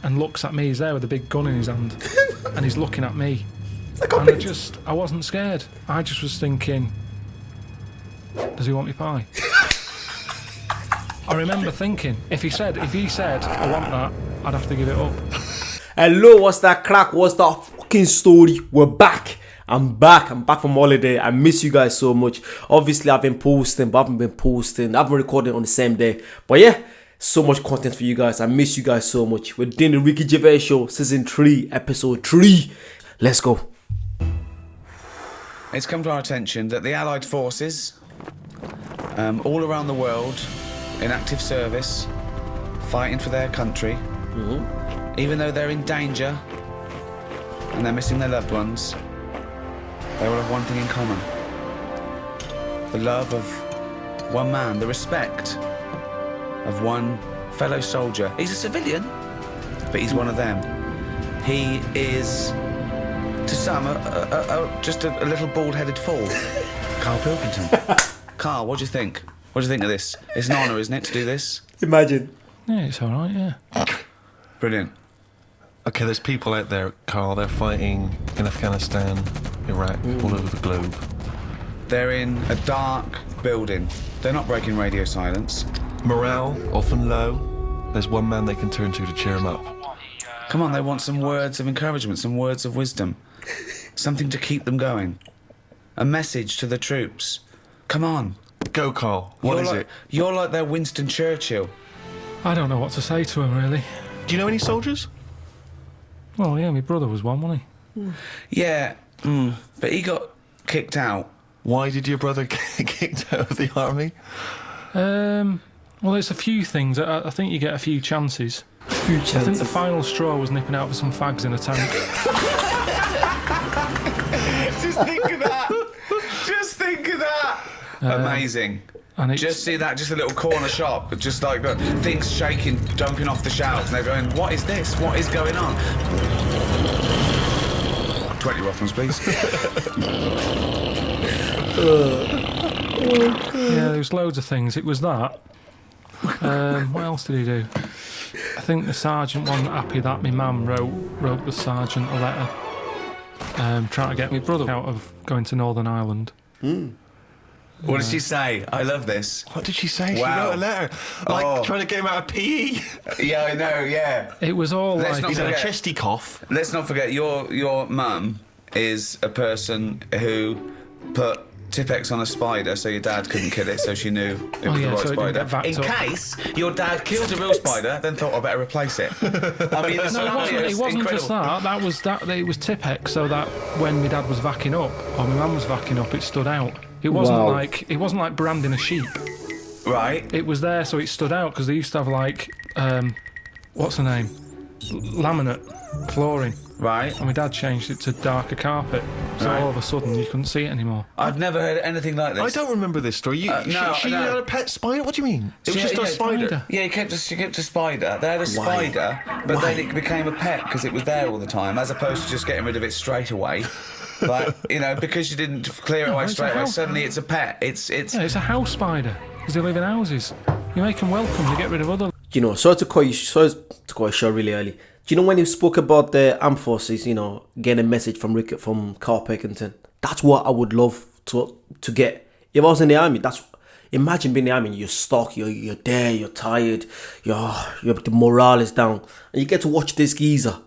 and looks at me. He's there with a big gun in his hand, and he's looking at me. And I wasn't scared. I just was thinking, does he want me pie? I remember thinking, if he said, I want that, I'd have to give it up. Hello, what's that crack? What's that fucking story? We're back. I'm back from holiday. I miss you guys so much. Obviously, I've been posting, but I haven't been posting. I've been recording on the same day. But yeah, so much content for you guys. I miss you guys so much. We're doing the Ricky Gervais Show, Season 3, Episode 3. Let's go. It's come to our attention that the Allied forces, all around the world, in active service, fighting for their country, even though they're in danger and they're missing their loved ones, they all have one thing in common. The love of one man, the respect of one fellow soldier. He's a civilian, but he's one of them. He is, to some, just a little bald-headed fool. Carl Pilkington. Carl, what do you think? What do you think of this? It's an honour, isn't it, to do this? Imagine. Yeah, it's all right, yeah. Brilliant. Okay, there's people out there, Carl, they're fighting in Afghanistan, Iraq, all over the globe. They're in a dark building. They're not breaking radio silence. Morale, often low. There's one man they can turn to cheer them up. Come on, they want some words of encouragement, some words of wisdom. Something to keep them going. A message to the troops. Come on. Go, Carl. What is it? You're like their Winston Churchill. I don't know what to say to him, really. Do you know any soldiers? Well, yeah, my brother was one, wasn't he? Yeah, but he got kicked out. Why did your brother get kicked out of the army? Well, there's a few things. I think you get a few chances. I think the final straw was nipping out for some fags in a tank. Just think of that. Just think of that. Amazing. And just see that, just a little corner shop, just like things shaking, jumping off the shelves, and they're going, what is this? What is going on? 20 Rothmans, please. Yeah, there was loads of things. It was that. What else did he do? I think the sergeant wasn't happy that my mum wrote the sergeant a letter trying to get my brother out of going to Northern Ireland. What did she say? I love this. What did she say? Wow. She wrote a letter. Like, trying to get him out of PE. Yeah, I know, yeah. It was all like... He's had a chesty cough. Let's not forget, your mum is a person who put Tipp-Ex on a spider so your dad couldn't kill it, so she knew it was the right so spider. In case your dad killed a real spider, then thought, I better replace it. I mean, it wasn't just that. It was Tipp-Ex, so that when my dad was vacking up, or my mum was vacking up, it stood out. It wasn't like branding a sheep. Right. It was there, so it stood out, because they used to have, like, what's the name? Laminate flooring. Right. And my dad changed it to darker carpet, so all of a sudden you couldn't see it anymore. I've never heard anything like this. I don't remember this story. She had a pet spider? What do you mean? It was just a spider. Yeah, she kept a spider. They had a spider, but then it became a pet because it was there all the time, as opposed to just getting rid of it straight away. Like, because you didn't clear it away straight away, suddenly it's a pet. It's a house spider, because they live in houses. You make them welcome to get rid of other... Sorry to call a show really early. Do you know when you spoke about the armed forces, getting a message from Carl Pilkington? That's what I would love to get. If I was in the army, imagine being in the army, you're stuck, you're there, you're tired, the morale is down, and you get to watch this geezer.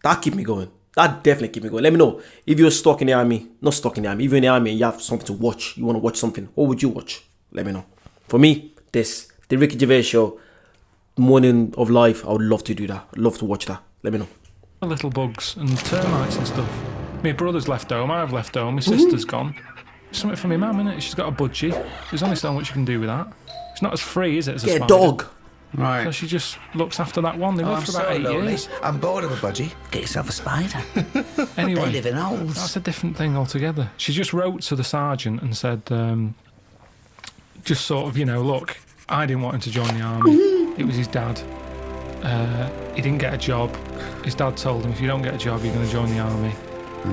That keep me going. That definitely keep me going. Let me know if you're stuck in the army, not stuck in the army, if you're in the army and you have something to watch, you want to watch something, what would you watch? Let me know. For me, the Ricky Gervais Show, Morning of Life, I would love to do that. I'd love to watch that. Let me know. Little bugs and termites and stuff. My brother's left home, I've left home, my sister's gone. Something for my mum, innit? She's got a budgie. There's only so much you can do with that. It's not as free, is it, as a spider? Get a dog. Right. So she just looks after that one. They live for about 8 years. I'm bored of a budgie. Get yourself a spider. Anyway, they live in holes. That's a different thing altogether. She just wrote to the sergeant and said, just sort of, look, I didn't want him to join the army. It was his dad. He didn't get a job. His dad told him, if you don't get a job, you're going to join the army.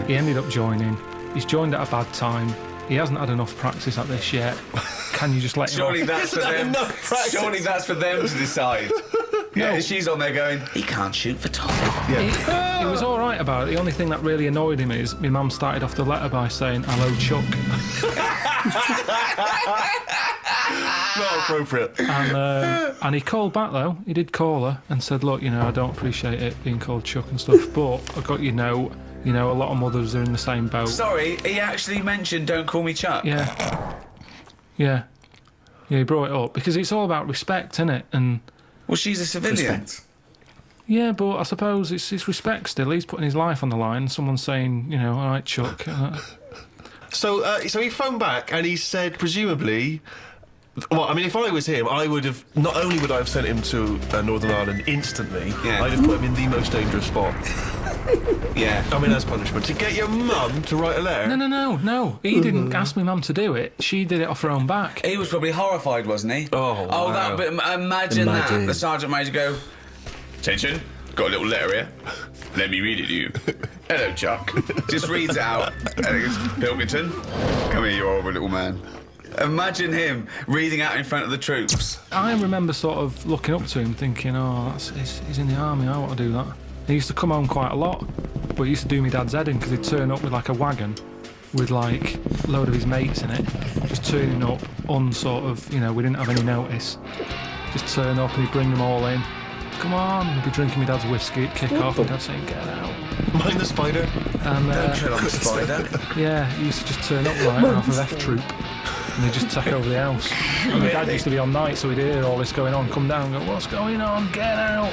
He ended up joining. He's joined at a bad time. He hasn't had enough practice at this yet. Can you just let him Surely off? that's for them. Surely that's for them to decide. Yeah, she's on there going, he can't shoot for toffee. He was all right about it. The only thing that really annoyed him is my mum started off the letter by saying, "Hello, Chuck." Not appropriate. And he called back though. He did call her and said, "Look, I don't appreciate it being called Chuck and stuff, but I got your note. A lot of mothers are in the same boat." Sorry, he actually mentioned don't call me Chuck. Yeah, he brought it up because it's all about respect, isn't it? And well, she's a civilian. Respect. yeah, but I suppose it's respect still. He's putting his life on the line. Someone's saying, all right, Chuck. So he phoned back and he said, presumably, well, I mean, if I was him, I would have, not only would I have sent him to Northern Ireland instantly, I'd have put him in the most dangerous spot. Yeah. I mean, as punishment. To get your mum to write a letter? No. He didn't ask my mum to do it. She did it off her own back. He was probably horrified, wasn't he? Oh, wow. that bit, imagine that. The Sergeant Major go, attention, got a little letter here. Let me read it to you. Hello, Chuck. Just reads it out. And he goes, Pilkington, come here, you horrible little man. Imagine him reading out in front of the troops. I remember sort of looking up to him thinking, he's in the army, I want to do that. He used to come home quite a lot, but he used to do me dad's head in because he'd turn up with like a wagon with like a load of his mates in it, just turning up on sort of, we didn't have any notice. Just turn up and he'd bring them all in. Come on, he'd be drinking my dad's whiskey, it'd kick off, and Dad'd say, get out. Mind the spider. And, Don't tread on the spider. Yeah, he used to just turn up like half of F Troop. And he'd just take over the house. And my dad used to be on night, so he'd hear all this going on, come down and go, what's going on, get out.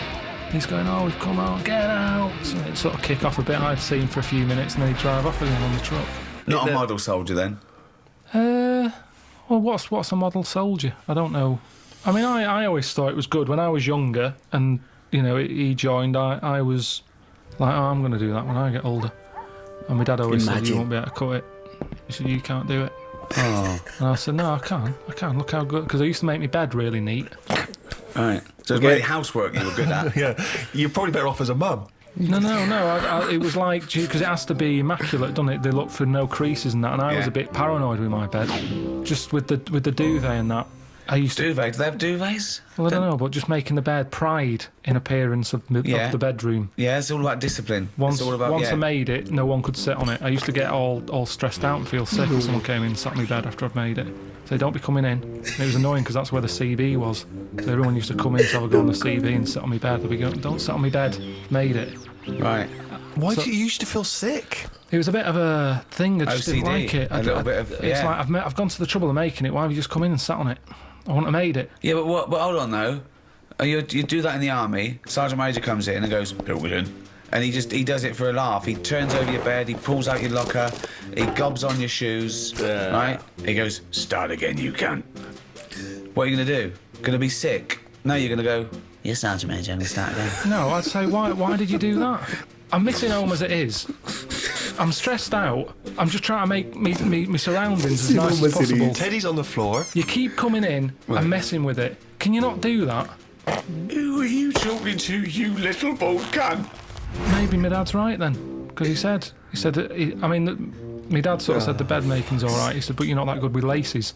He's going, we've come out, get out. So it'd sort of kick off a bit. I'd see him for a few minutes and then he'd drive off again on the truck. Not a model soldier then? Well, what's a model soldier? I don't know. I mean, I always thought it was good. When I was younger and, he joined, I was like, I'm going to do that when I get older. And my dad always said, you won't be able to cut it. He said, you can't do it. Oh. And I said, no, I can. Look how good. Because I used to make my bed really neat. Right. So it's really housework you were good at. Yeah, you're probably better off as a mum. No. It was like, because it has to be immaculate, doesn't it? They look for no creases and that, and I was a bit paranoid with my bed. Just with the duvet and that. I used to... Duvet? Do they have duvets? Well, I don't know, but just making the bed pride in appearance of the bedroom. Yeah, it's all about discipline. Once I made it, no one could sit on it. I used to get all stressed out and feel sick if someone came in and sat on my bed after I'd made it. So don't be coming in. And it was annoying because that's where the CB was. So everyone used to come in to have a go on the CB and sit on my bed. They'd be going, don't sit on my bed. Made it. Right. Why do you used to feel sick? It was a bit of a thing. I just didn't OCD, like it. a little bit of... It's like I've gone to the trouble of making it. Why have you just come in and sat on it? I wouldn't have made it. Yeah, but hold on though. You do that in the army. Sergeant Major comes in and goes, Pilkington. And he does it for a laugh. He turns over your bed, he pulls out your locker, he gobs on your shoes, right? He goes, start again, you cunt. What are you going to do? Going to be sick? No, you're going to go, yes, Sergeant Major, I'm going to start again. No, I'd say, why did you do that? I'm missing home as it is. I'm stressed out. I'm just trying to make me surroundings as nice as possible. Teddy's on the floor. You keep coming in and messing with it. Can you not do that? Who are you talking to, you little bald cunt? Maybe my dad's right then, because he said my dad sort of said the bed making's all right. He said, but you're not that good with laces.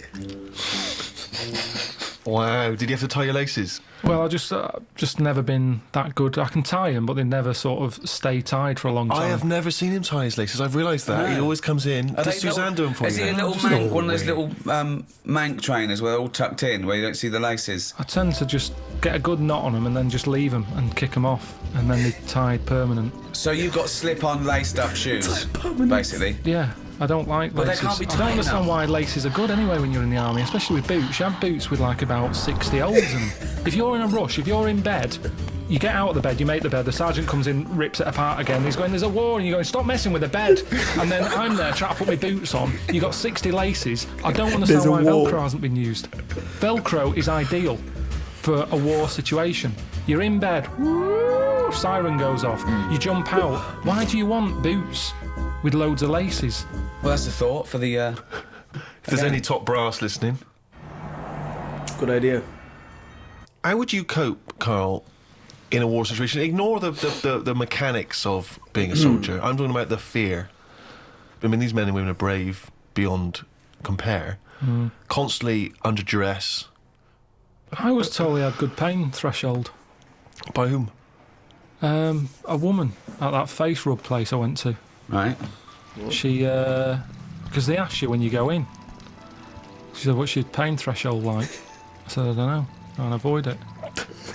Wow, did you have to tie your laces? Well, I just never been that good. I can tie them, but they never sort of stay tied for a long time. I have never seen him tie his laces. I've realised that. No. He always comes in. Does Suzanne do them for you? Is he a little mank, one of those little mank trainers where they're all tucked in, where you don't see the laces? I tend to just get a good knot on them and then just leave them and kick them off, and then they're tied permanent. So you've got slip-on laced-up shoes, basically? Yeah. I don't like But they laces. can't be I don't tight understand enough. why laces are good anyway when you're in the army, especially with boots. You have boots with like about 60 holes in them. If you're in a rush, if you're in bed, you get out of the bed, you make the bed, the sergeant comes in, rips it apart again. He's going, there's a war, and you're going, stop messing with the bed. And then I'm there trying to put my boots on. You got 60 laces. I don't understand why Velcro hasn't been used. Velcro is ideal for a war situation. You're in bed, woo, siren goes off, you jump out. Why do you want boots with loads of laces? Well, that's the thought for the... If there's any top brass listening. Good idea. How would you cope, Carl, in a war situation? Ignore the mechanics of being a soldier. I'm talking about the fear. I mean, these men and women are brave beyond compare. Constantly under duress. I was told he had good pain threshold. By whom? A woman at that face rub place I went to. Right. She, because they ask you when you go in. She said, what's your pain threshold like? I said, I don't know. I'll avoid it.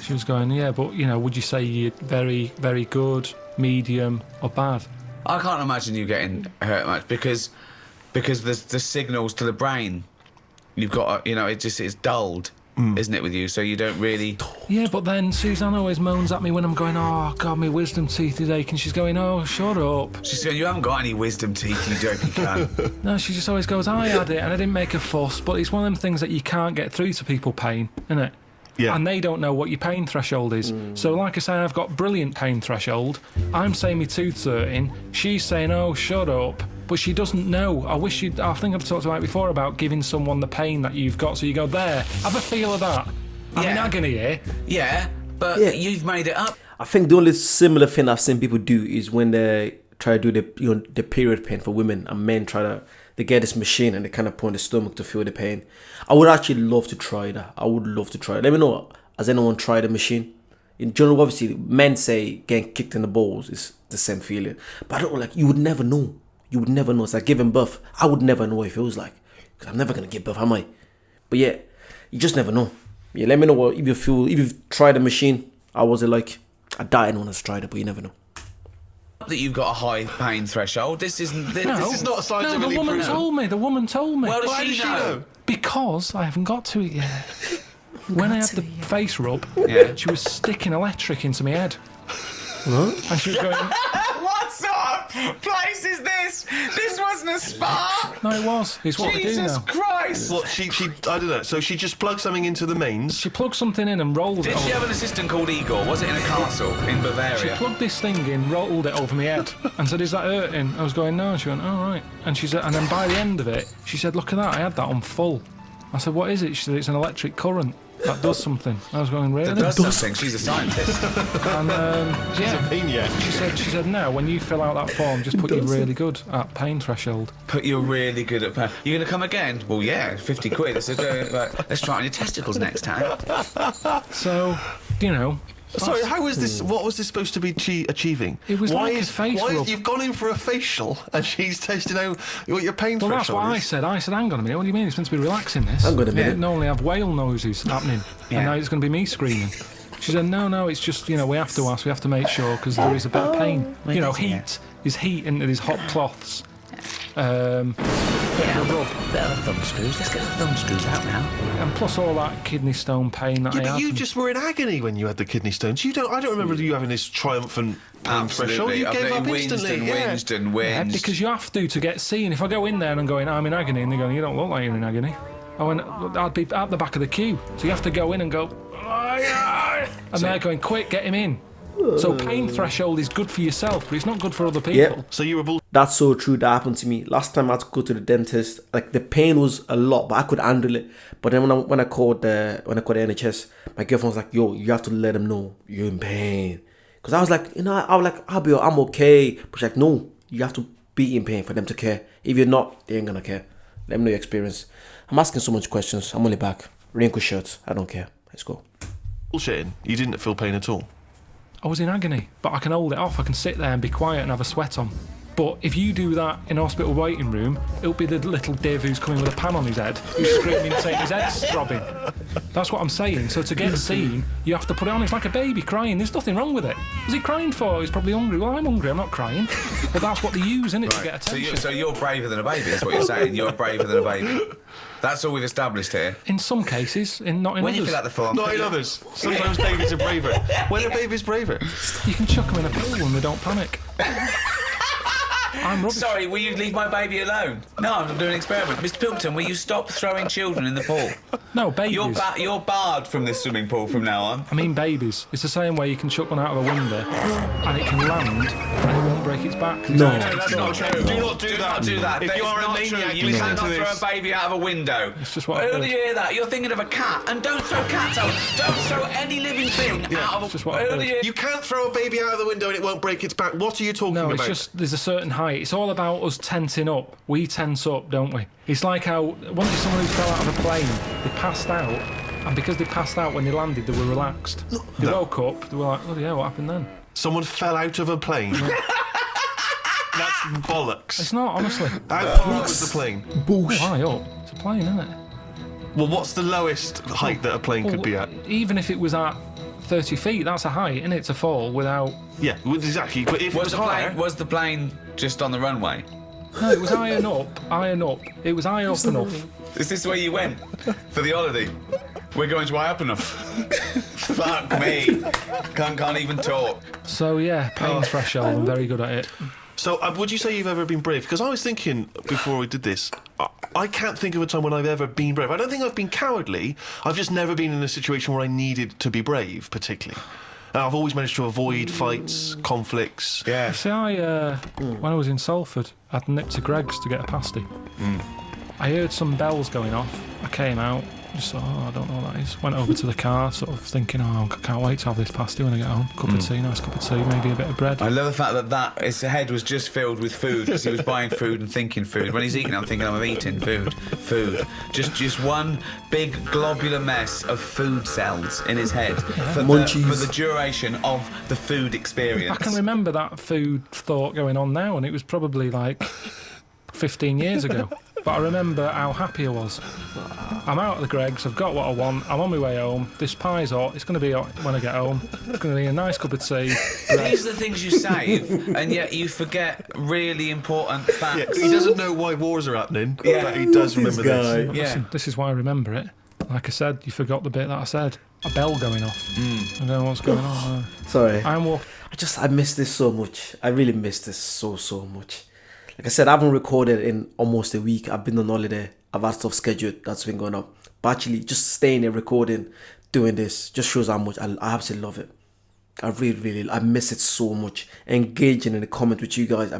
She was going, yeah, but, you know, would you say you're very, very good, medium, or bad? I can't imagine you getting hurt much because there's the signals to the brain. You've got, you know, it's dulled, isn't it, with you? So you don't really... Yeah, but then Suzanne always moans at me when I'm going, oh, God, my wisdom teeth is aching. She's going, oh, shut up. She's going, you haven't got any wisdom teeth, you dopey cunt. No, she just always goes, I had it, and I didn't make a fuss, but it's one of them things that you can't get through to people pain, isn't it? Yeah. And they don't know what your pain threshold is. So like I say, I've got brilliant pain threshold. I'm saying my tooth's hurting. She's saying, oh, shut up. But she doesn't know. I think I've talked about it before about giving someone the pain that you've got. So you go, there, have a feel of that. I'm in agony here. Yeah, but you've made it up. I think the only similar thing I've seen people do is when they try to do the period pain for women, and men they get this machine and they kind of put on the stomach to feel the pain. I would actually love to try that. I would love to try it. Let me know, has anyone tried the machine? In general, obviously, men say getting kicked in the balls is the same feeling. But I don't know, like, you would never know. You would never know. It's like giving birth. I would never know what it feels like. Because I'm never going to give birth, am I? But yeah, you just never know. Yeah, let me know what if you've tried the machine. How was it like? I doubt anyone has tried it, but you never know. That you've got a high pain threshold. This is not No, scientifically the woman told me. Well, does she know? Because I haven't got to it yet. When I had the face rub, she was sticking electric into my head. What? And she was going... What sort of place is this? This wasn't a spa. No, it was. It's what we do now. Jesus Christ. What, she I don't know, so she just plugged something into the mains? She plugged something in and rolled it. Did she have an assistant called Igor? Was it in a castle in Bavaria? She plugged this thing in, rolled it over my head, and said, is that hurting? I was going, no. And she went, oh, right. And she said, and then by the end of it, she said, look at that, I had that on full. I said, what is it? She said, it's an electric current. That does something. I was going, really? That does something. She's a scientist. And she said, no, when you fill out that form, just put you really good at pain threshold. Put you really good at pain. You're going to come again? Well, yeah, 50 quid. I said, let's try it on your testicles next time. So, you know. Sorry, how was this? What was this supposed to be achieving? It was like a face rub. You've gone in for a facial and she's testing out what your pain threshold is? That's what I said. I said, hang on a minute, what do you mean? It's meant to be relaxing, this. Hang on a minute. It didn't only have whale noises happening, and now it's going to be me screaming. She said, no, it's just, you know, we have to ask, we have to make sure, because there is a bit of pain. You know, heat is heat into these hot cloths. Bit of thumb screws. Let's get the thumb screws out now. And plus all that kidney stone pain that I had. But you just were in agony when you had the kidney stones. I don't remember you having this triumphant pain threshold. You gave up instantly. Whinged. Because you have to get seen. If I go in there and I'm going, I'm in agony, and they're going, you don't look like you're in agony. I'd be at the back of the queue. So you have to go in and go, and they're going, quick, get him in. So pain threshold is good for yourself, but it's not good for other people. Yeah. So you were That's so true. That happened to me last time. I had to go to the dentist. Like, the pain was a lot, but I could handle it. But then when I called the NHS, my girlfriend was like, "Yo, you have to let them know you're in pain." Because I was like, I'm okay. But she's like, "No, you have to be in pain for them to care. If you're not, they ain't gonna care. Let them know your experience." I'm asking so much questions. I'm only back. Wrinkled shirts. I don't care. Let's go. bullshitting. You didn't feel pain at all. I was in agony, but I can hold it off. I can sit there and be quiet and have a sweat on. But if you do that in a hospital waiting room, it'll be the little div who's coming with a pan on his head, who's screaming saying his head's throbbing. That's what I'm saying. So to get seen, you have to put it on. It's like a baby crying. There's nothing wrong with it. What's he crying for? He's probably hungry. Well, I'm hungry. I'm not crying. But that's what they use, isn't it, to get attention. So you're braver than a baby, that's what you're saying. You're braver than a baby. That's all we've established here. In some cases, not in when others. You fill out the form. Not in others. Sometimes babies are braver. When are babies braver? You can chuck them in a pool when they don't panic. I'm rubbish. Sorry, will you leave my baby alone? No, I'm doing an experiment. Mr. Pilkington, will you stop throwing children in the pool? No, babies. You're barred from this swimming pool from now on. I mean babies. It's the same way you can chuck one out of a window and it can land and it won't break its back. No, that's not true. Do not do that. Do that. If That you is are a not maniac, true. You listen cannot to throw this. a baby out of a window. It's just what I've Who do heard. you hear that? You're thinking of a cat. And don't throw cats out. Don't throw any living thing out of a... just what I've Who do heard. you... You can't throw a baby out of the window and it won't break its back. What are you talking No, about? it's just there's a certain height. It's all about us tensing up. We tense up, don't we? It's like how once someone who fell out of a plane, they passed out, And because they passed out when they landed, they were relaxed. They woke up, they were like, oh yeah, what happened then? Someone fell out of a plane. That's bollocks. It's not, honestly. How far was the plane? High up. It's a plane, isn't it? Well, what's the lowest height that a plane could be at? Even if it was at 30 feet, that's a height, isn't it, to fall without... Yeah, well, exactly. But if it was higher... Was the plane just on the runway? No, it was high and up. It was high up enough. Is this where you went for the holiday? We're going to high up enough. Fuck me. Can't even talk. So, yeah, pain threshold. I'm very good at it. So, would you say you've ever been brave? Because I was thinking, before we did this, I can't think of a time when I've ever been brave. I don't think I've been cowardly. I've just never been in a situation where I needed to be brave, particularly. And I've always managed to avoid fights, conflicts. Yeah. See, when I was in Salford, I'd nipped to Greg's to get a pasty. I heard some bells going off. I came out, just thought, I don't know what that is. Went over to the car, sort of thinking, I can't wait to have this pasty when I get home. Cup of tea, nice cup of tea, maybe a bit of bread. I love the fact that his head was just filled with food because he was buying food and thinking food. When he's eating, I'm thinking I'm eating food. Just one big globular mess of food cells in his head for the duration of the food experience. I can remember that food thought going on now, and it was probably like 15 years ago. But I remember how happy I was. I'm out at the Greg's, I've got what I want, I'm on my way home, this pie's hot, it's going to be hot when I get home, it's going to be a nice cup of tea. These are the things you save, and yet you forget really important facts. Yeah, he doesn't know why wars are happening, but he does remember this. Listen, this is why I remember it. Like I said, you forgot the bit that I said. A bell going off. I don't know what's going on there. Sorry. I miss this so much. I really miss this so much. Like I said, I haven't recorded in almost a week. I've been on holiday. I've had stuff scheduled that's been going up. But actually, just staying there, recording, doing this, just shows how much I absolutely love it. I really, I miss it so much. Engaging in the comment with you guys.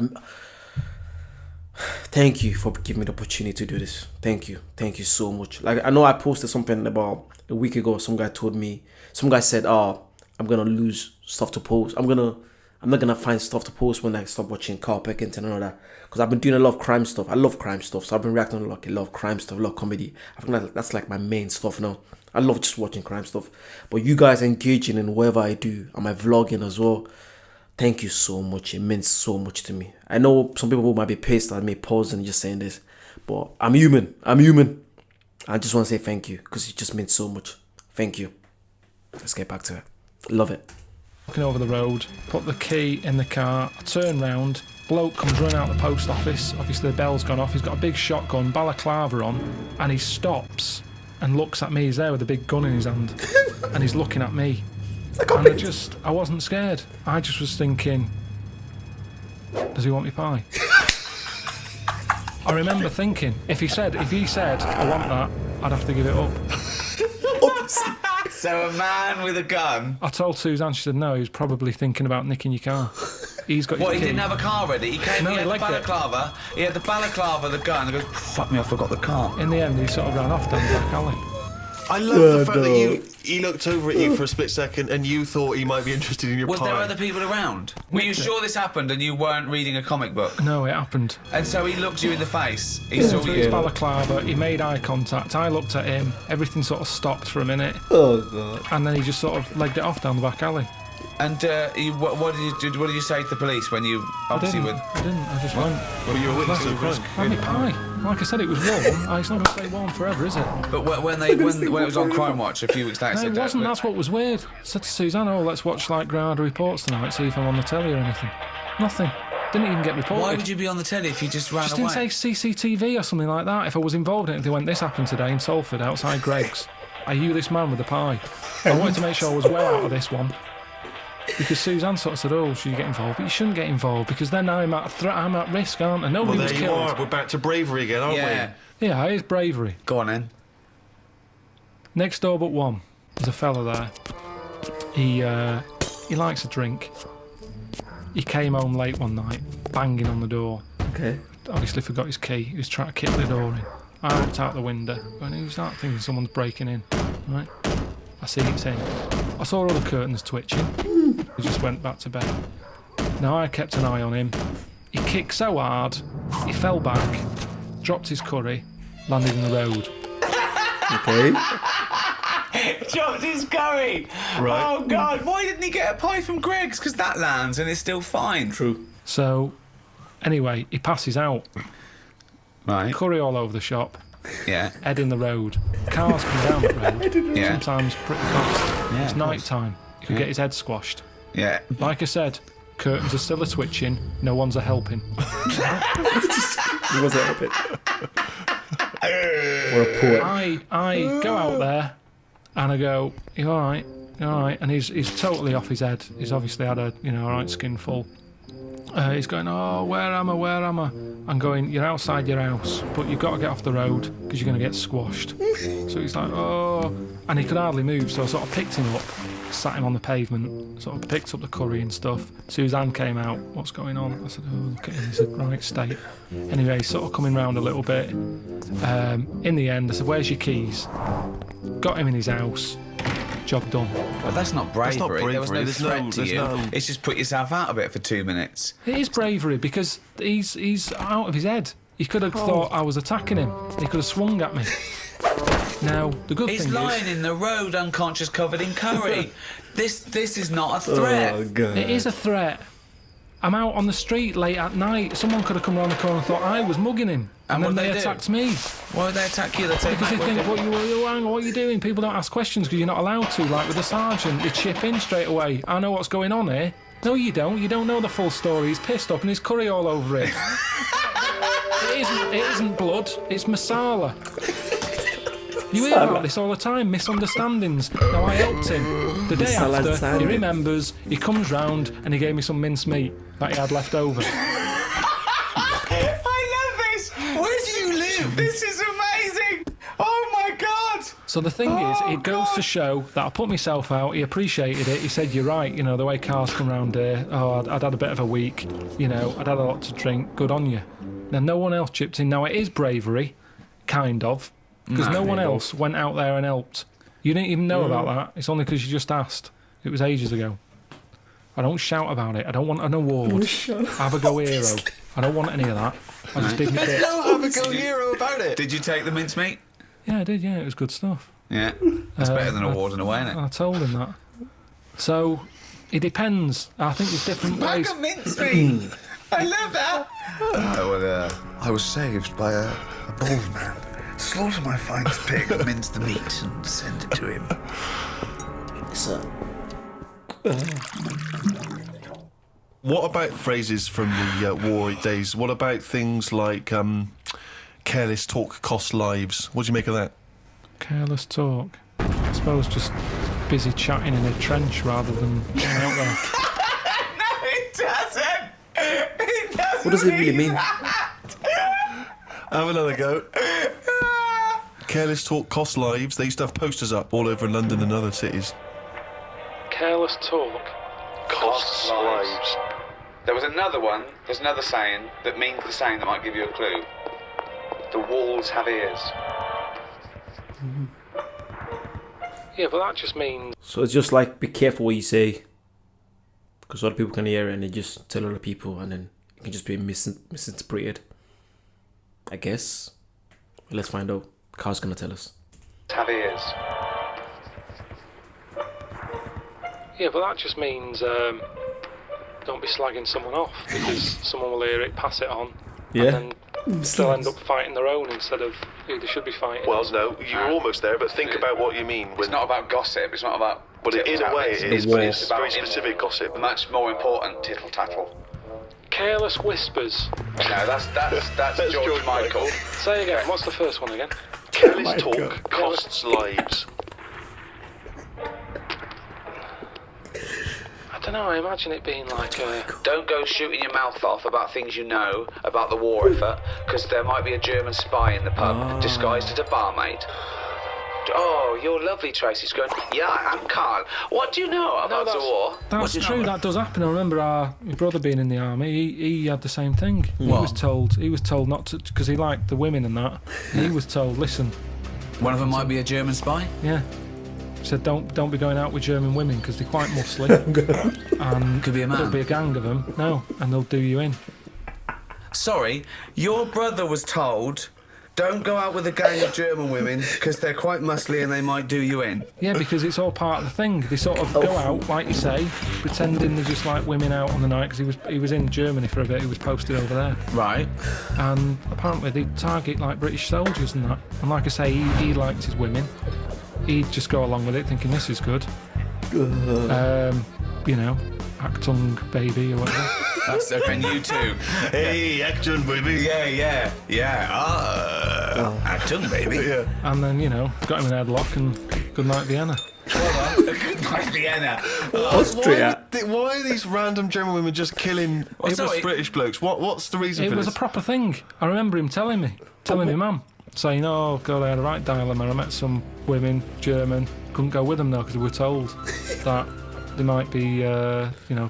Thank you for giving me the opportunity to do this. Thank you so much. Like, I know I posted something about a week ago. Some guy said, I'm gonna lose stuff to post. I'm not gonna find stuff to post when I stop watching Carl Peckington and all that. Because I've been doing a lot of crime stuff. I love crime stuff, so I've been reacting to a lot of crime stuff, a lot of comedy. I think that's like my main stuff now. I love just watching crime stuff. But you guys engaging in whatever I do, and my vlogging as well, thank you so much. It means so much to me. I know some people might be pissed at me pausing and just saying this, but I'm human. I just want to say thank you, because it just means so much. Thank you. Let's get back to it. Love it. Walking over the road, put the key in the car, I turn round, bloke comes running out the post office, obviously the bell's gone off, he's got a big shotgun, balaclava on, and he stops and looks at me. He's there with a big gun in his hand, and he's looking at me. And I wasn't scared. I just was thinking, does he want me pie? I remember thinking, if he said, I want that, I'd have to give it up. So a man with a gun. I told Suzanne, she said no, he was probably thinking about nicking your car. He's got your What, he key. didn't have a car ready? He came, No, he had he the legged it. balaclava, the gun, and goes, fuck me, I forgot the car. In the end, he sort of ran off down the back alley. I love the fact that he looked over at you for a split second and you thought he might be interested in your Was pie. there other people around? Were you sure this happened and you weren't reading a comic book? No, it happened. And so he looked you in the face. He saw Through you. his balaclava, he made eye contact, I looked at him, everything sort of stopped for a minute. Oh, God. And then he just sort of legged it off down the back alley. And what did you say to the police when you obviously were? I didn't, I just went. Well, you were a witness to the crime. Have me pie. Like I said, it was warm. It's not going to stay warm forever, is it? But when it was on Crime Watch a few weeks later, No, said it wasn't. That's what was weird. I said to Suzanne, let's watch like Granada Reports tonight, see if I'm on the telly or anything. Nothing. Didn't even get reported. Why would you be on the telly if you just ran Just away? didn't say CCTV or something like that. If I was involved in it, they went, this happened today in Salford outside Greg's. Are you this man with the pie? I wanted to make sure I was well out of this one. Because Suzanne sort of said, should you get involved? But you shouldn't get involved, because then I'm at risk, aren't I? Nobody was There you killed. are. We're back to bravery again, aren't we? Yeah, it is bravery. Go on then. Next door but one, there's a fella there. He likes a drink. He came home late one night, banging on the door. Okay. Obviously forgot his key. He was trying to kick the door in. I looked out the window, and who's that, thinking someone's breaking in. Right? I see it's in. I saw all the curtains twitching. He just went back to bed. Now I kept an eye on him. He kicked so hard, he fell back, dropped his curry, landed in the road. Okay. dropped his curry. Right. Oh, God. Why didn't he get a pie from Greg's? Because that lands and it's still fine. True. So, anyway, he passes out. Right. Curry all over the shop. Yeah. Head in the road. Cars come down the road. Yeah. Sometimes pretty fast. Yeah, It's of night course. time. You could get his head squashed. Yeah. Like I said, curtains are still a switching. No one's a helping. He wasn't helping. For a poet. I go out there and I go, you all right? You all right? And he's totally off his head. He's obviously had a right skinful. He's going, oh, where am I? I'm going, you're outside your house, but you've got to get off the road because you're going to get squashed. So he's like, oh, and he could hardly move, so I sort of picked him up, sat him on the pavement, sort of picked up the curry and stuff. Suzanne came out, what's going on? I said, oh, look at him, he's in the right state. Anyway, he's sort of coming round a little bit. In the end, I said, where's your keys? Got him in his house. Job done. But that's not bravery. That's not bravery. There was no There's threat no- to there's you. no- It's just put yourself out of it for 2 minutes. It is bravery because he's out of his head. He could have thought I was attacking him. He could have swung at me. Now, the good He's thing lying is... in the road, unconscious, covered in curry. This is not a threat. Oh, God. It is a threat. I'm out on the street late at night. Someone could have come round the corner and thought I was mugging him. And And what then they do? attacked me. Why would they attack you? They take Because they back think, what are you doing? People don't ask questions because you're not allowed to. Like with the sergeant, they chip in straight away. I know what's going on here. No, you don't. You don't know the full story. He's pissed up and there's curry all over it. It isn't blood. It's masala. You hear about this all the time, misunderstandings. Now, I helped him. The day Masala after, he sandwich. remembers, he comes round and he gave me some mince meat that he had left over. I love this. Where do you live? This is amazing. Oh my God. So the thing is, it goes to show that I put myself out, he appreciated it, he said, you're right, you know, the way cars come round here, I'd had a bit of a week, you know, I'd had a lot to drink, good on you. Now, no one else chipped in. Now, it is bravery, kind of, because no one else went out there and helped. You didn't even know about that. It's only because you just asked. It was ages ago. I don't shout about it. I don't want an award. Have a go hero. I don't want any of that. I just did my bit. Have a go hero about it. Did you take the mincemeat? Yeah, I did, yeah. It was good stuff. Yeah. That's better than a award in a way, isn't it? I told him that. So, it depends. I think there's different ways. mincemeat. I love that. I was saved by a bald man. Slaughter my finest pig, mince the meat, and send it to him. So, What about phrases from the war days? What about things like careless talk costs lives? What do you make of that? Careless talk. I suppose just busy chatting in a trench rather than going out there. No, it doesn't. It doesn't. what does it really mean? Have another go. Careless talk costs lives. They used to have posters up all over London and other cities. Careless talk. Costs lives. There was another one. There's another saying that means the same that might give you a clue. The walls have ears. Yeah, but that just means... So it's just like, be careful what you say. Because other people can hear it and they just tell other people and then it can just be misinterpreted. I guess. Let's find out. Carl's gonna tell us. Have ears. Yeah, but that just means don't be slagging someone off because someone will hear it, pass it on, Yeah. and then they'll end up fighting their own instead of who they should be fighting. Well, no, you're almost there, but think about what you mean. It's not about gossip. It's not about. Well, in a way, it is, war. but it's about very specific gossip. Much more important, tittle tattle. Careless Whispers. No, that's George Michael. Say again, what's the first one again? Careless talk costs lives. I don't know, I imagine it being like Don't go shooting your mouth off about things you know about the war effort, because there might be a German spy in the pub disguised as a barmaid. Oh, you're lovely, Tracy's going, yeah, I'm Carl. What do you know about the war? That's true, that does happen. I remember my brother being in the army, he had the same thing. He was told not to, because he liked the women and that, he was told, listen, One of them might be a German spy? yeah, he said don't be going out with German women because they're quite muscly. And Could be a man. there'll be a gang of them, and they'll do you in. Sorry, your brother was told Don't go out with a gang of German women because they're quite muscly and they might do you in. Yeah, because it's all part of the thing. They sort of go out, like you say, pretending they're just like women out on the night, because he was in Germany for a bit. He was posted over there, Right. and apparently they target like British soldiers and that. And like I say, he liked his women. He'd just go along with it, thinking this is good. You know, Actung baby or whatever. That's and you too. Hey, action, baby. Yeah. Acton, baby. Yeah. And then, you know, got him in a headlock and good night Vienna. Good night, Vienna. Austria. Why are these random German women just killing sorry. British blokes? What's the reason It for was a this? proper thing. I remember him telling me mum, saying, oh God, I had a right dilemma. I met some women, German, couldn't go with them though because they were told that there might be,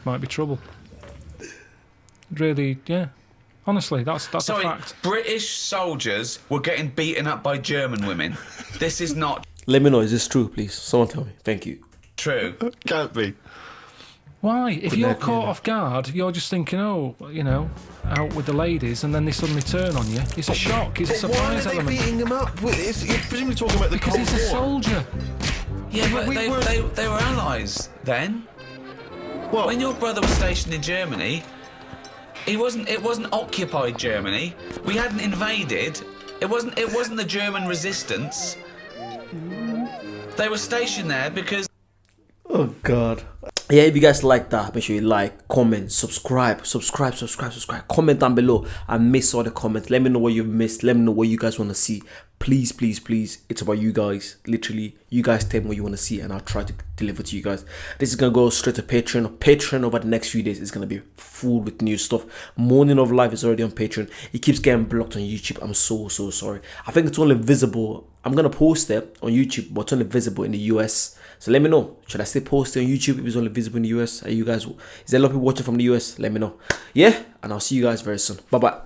might be trouble. Really, yeah. Honestly, that's a fact. British soldiers were getting beaten up by German women. This is not Let me know, is this true, please? Someone tell me. Thank you. true. Can't be. Why? If Couldn't you're have caught been. off guard, you're just thinking, oh, you know, out with the ladies, and then they suddenly turn on you. It's a shock. It's a Why are surprise they element. beating him up? You're presumably talking about the Because Cold he's a War. soldier. Yeah, but we were- they were allies then. What? When your brother was stationed in Germany, it wasn't occupied Germany. We hadn't invaded. It wasn't the German resistance. They were stationed there because Oh God. Yeah, if you guys like that, make sure you like, comment, subscribe. Comment down below. I miss all the comments. Let me know what you've missed. Let me know what you guys want to see. Please. It's about you guys. Literally, you guys tell me what you want to see and I'll try to deliver to you guys. This is going to go straight to Patreon. Patreon over the next few days is going to be full with new stuff. Morning of Life is already on Patreon. It keeps getting blocked on YouTube. I'm so sorry. I think it's only visible. I'm going to post it on YouTube, but it's only visible in the US. So let me know. Should I still post it on YouTube if it's only visible in the US? Are you guys, is there a lot of people watching from the US? Let me know. Yeah, and I'll see you guys very soon. Bye bye.